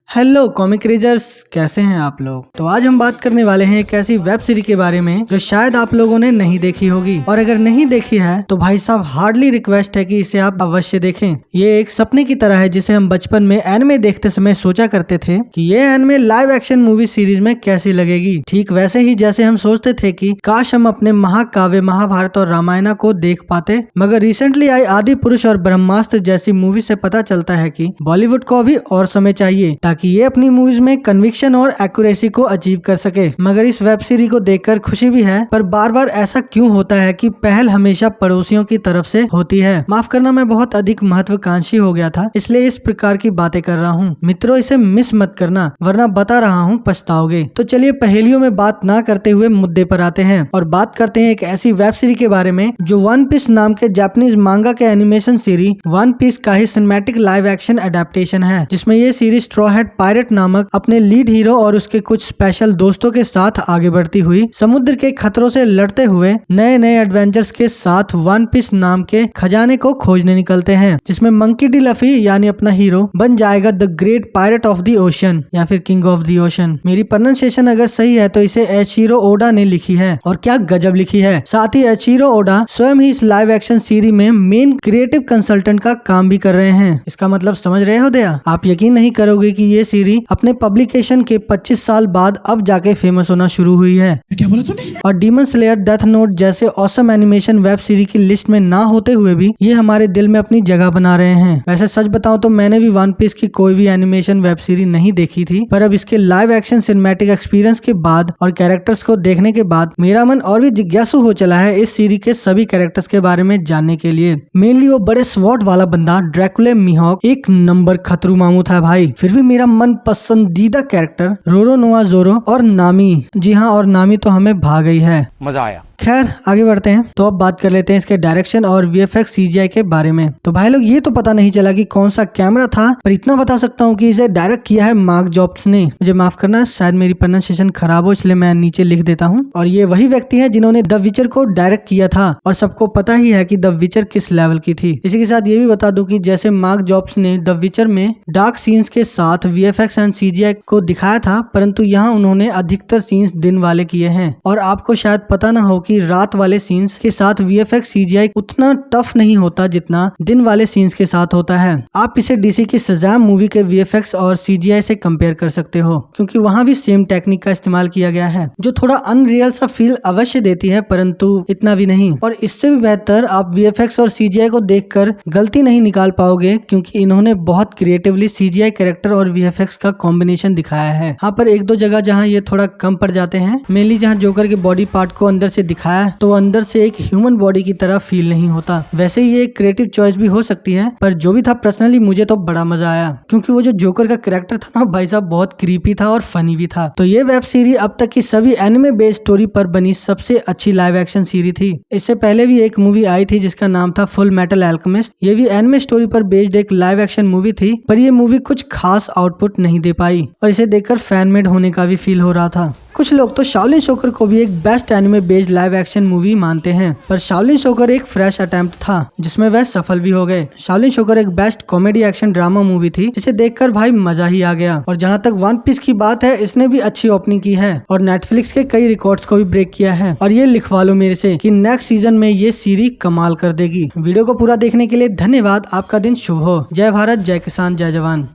Hello comic रीजर्स, कैसे हैं आप लोग। तो आज हम बात करने वाले हैं एक ऐसी वेब सीरीज के बारे में जो शायद आप लोगों ने नहीं देखी होगी, और अगर नहीं देखी है तो भाई साहब हार्डली रिक्वेस्ट है कि इसे आप अवश्य देखें। ये एक सपने की तरह है जिसे हम बचपन में एनिमे देखते समय सोचा करते थे कि ये anime live action movie series में कैसी लगेगी। ठीक वैसे ही जैसे हम सोचते थे कि काश हम अपने महाकाव्य महाभारत और रामायण को देख पाते, मगर रिसेंटली आई आदि पुरुष और ब्रह्मास्त्र जैसी मूवी से पता चलता है कि बॉलीवुड को अभी और समय चाहिए ताकि ये अपनी मूवीज में कन्विक्शन और एक्यूरेसी को अचीव कर सके। मगर इस वेब सीरीज को देखकर खुशी भी है, पर बार बार ऐसा क्यों होता है कि पहल हमेशा पड़ोसियों की तरफ से होती है। माफ करना, मैं बहुत अधिक महत्वाकांक्षी हो गया था, इसलिए इस प्रकार की बातें कर रहा हूँ। मित्रों, इसे मिस मत करना, वरना बता रहा हूँ पछताओगे। तो चलिए पहेलियों में बात ना करते हुए मुद्दे पर आते हैं और बात करते हैं एक ऐसी वेब सीरीज के बारे में जो वन पीस नाम के जापानीज मांगा के एनिमेशन सीरीज वन पीस का ही सिनेमैटिक लाइव एक्शन एडेप्टेशन है, जिसमें ये सीरीज स्ट्रॉ हैट पायरेट नामक अपने लीड हीरो और उसके कुछ स्पेशल दोस्तों के साथ आगे बढ़ती हुई समुद्र के खतरों से लड़ते हुए नए नए एडवेंचर्स के साथ वन पीस नाम के खजाने को खोजने निकलते हैं, जिसमें मंकी डी लफी यानी अपना हीरो बन जाएगा the great pirate of the ocean या फिर किंग ऑफ द ओशन। मेरी प्रोनाउंसिएशन अगर सही है तो इसे एचिरो ओडा ने लिखी है, और क्या गजब लिखी है। साथ ही एचिरो ओडा स्वयं ही इस लाइव एक्शन सीरीज में मेन क्रिएटिव कंसल्टेंट का काम भी कर रहे हैं। इसका मतलब समझ रहे हो दया? आप यकीन नहीं करोगे कि ये सीरीज अपने पब्लिकेशन के 25 साल बाद अब जाके फेमस होना शुरू हुई है। क्या बोला तूने? और डीमन स्लेयर, डेथ नोट जैसे ऑसम एनिमेशन वेब सीरीज की लिस्ट में ना होते हुए भी ये हमारे दिल में अपनी जगह बना रहे हैं। वैसे सच बताऊं तो मैंने भी वन पीस की कोई भी एनिमेशन वेब सीरीज नहीं देखी थी, पर अब इसके लाइव एक्शन सिनेमैटिक एक्सपीरियंस के बाद और कैरेक्टर्स को देखने के बाद मेरा मन और भी जिज्ञासु हो चला है इस सीरीज के सभी कैरेक्टर्स के बारे में जानने के लिए। मेनली वो बड़े स्वॉर्ड वाला बंदा ड्रैकुला मिहोक एक नंबर खतरू मामू था भाई। फिर भी मेरा मन पसंदीदा कैरेक्टर रोरो नोआ जोरो और नामी, जी हाँ, और नामी तो हमें भा गई है। मजा आया। खैर आगे बढ़ते हैं, तो अब बात कर लेते हैं इसके डायरेक्शन और वीएफएक्स सीजीआई के बारे में। तो भाई लोग, ये तो पता नहीं चला कि कौन सा कैमरा था, पर इतना बता सकता हूँ कि इसे डायरेक्ट किया है मार्क जॉब्स ने। मुझे माफ करना, शायद मेरी प्रोनाउंसिएशन खराब हो, इसलिए मैं नीचे लिख देता हूँ। और ये वही व्यक्ति है जिन्होंने द विचर को डायरेक्ट किया था, और सबको पता ही है कि द विचर किस लेवल की थी। इसी के साथ ये भी बता दूं कि जैसे मार्क जॉब्स ने द विचर में डार्क सीन्स के साथ वीएफएक्स एंड सीजीआई को दिखाया था, परंतु यहाँ उन्होंने अधिकतर सीन्स दिन वाले किए हैं। और आपको शायद पता ना हो कि रात वाले सीन्स के साथ वीएफएक्स सीजीआई उतना टफ नहीं होता जितना दिन वाले सीन्स के साथ होता है। आप इसे डीसी की शज़ाम मूवी के वीएफएक्स और सीजीआई से कंपेयर कर सकते हो, क्योंकि वहां भी सेम टेक्निक का इस्तेमाल किया गया है, जो थोड़ा अनरियल सा फील अवश्य देती है, परंतु इतना भी नहीं। और इससे भी बेहतर आप वीएफएक्स और सीजीआई को देखकर गलती नहीं निकाल पाओगे, क्योंकि इन्होंने बहुत क्रिएटिवली सीजीआई कैरेक्टर और वीएफएक्स का कॉम्बिनेशन दिखाया है। हाँ, पर एक दो जगह जहाँ ये थोड़ा कम पड़ जाते हैं, मेनली जहाँ जोकर के बॉडी पार्ट को अंदर से दिखाया तो अंदर से एक ह्यूमन बॉडी की तरह फील नहीं होता। वैसे ये एक क्रिएटिव चॉइस भी हो सकती है, पर जो भी था पर्सनली मुझे तो बड़ा मजा आया, क्योंकि वो जो जोकर का कैरेक्टर था ना भाई साहब, बहुत क्रीपी था और फनी भी था। तो ये वेब सीरीज अब तक की सभी एनिमे बेस्ड स्टोरी पर बनी सबसे अच्छी लाइव एक्शन सीरीज थी। इससे पहले भी एक मूवी आई थी जिसका नाम था फुल मेटल अल्केमिस्ट। ये भी एनिमे स्टोरी पर बेस्ड एक लाइव एक्शन मूवी थी, पर ये मूवी कुछ खास आउटपुट नहीं दे पाई, और इसे देखकर फैन मेड होने का भी फील हो रहा था। कुछ लोग तो शाओलिन सोकर को भी एक best anime based live action movie मानते हैं, पर शाओलिन सोकर एक फ्रेश अटेम्प्ट था जिसमें वह सफल भी हो गए। शाओलिन सोकर एक best comedy action drama movie थी जिसे देखकर भाई मजा ही आ गया। और जहां तक वन पीस की बात है, इसने भी अच्छी ओपनिंग की है और नेटफ्लिक्स के कई रिकॉर्ड्स को भी ब्रेक किया है। और ये लिखवा लो मेरे से कि नेक्स्ट सीजन में ये सीरीज कमाल कर देगी। वीडियो को पूरा देखने के लिए धन्यवाद। आपका दिन शुभ हो। जय भारत, जय किसान, जय जवान।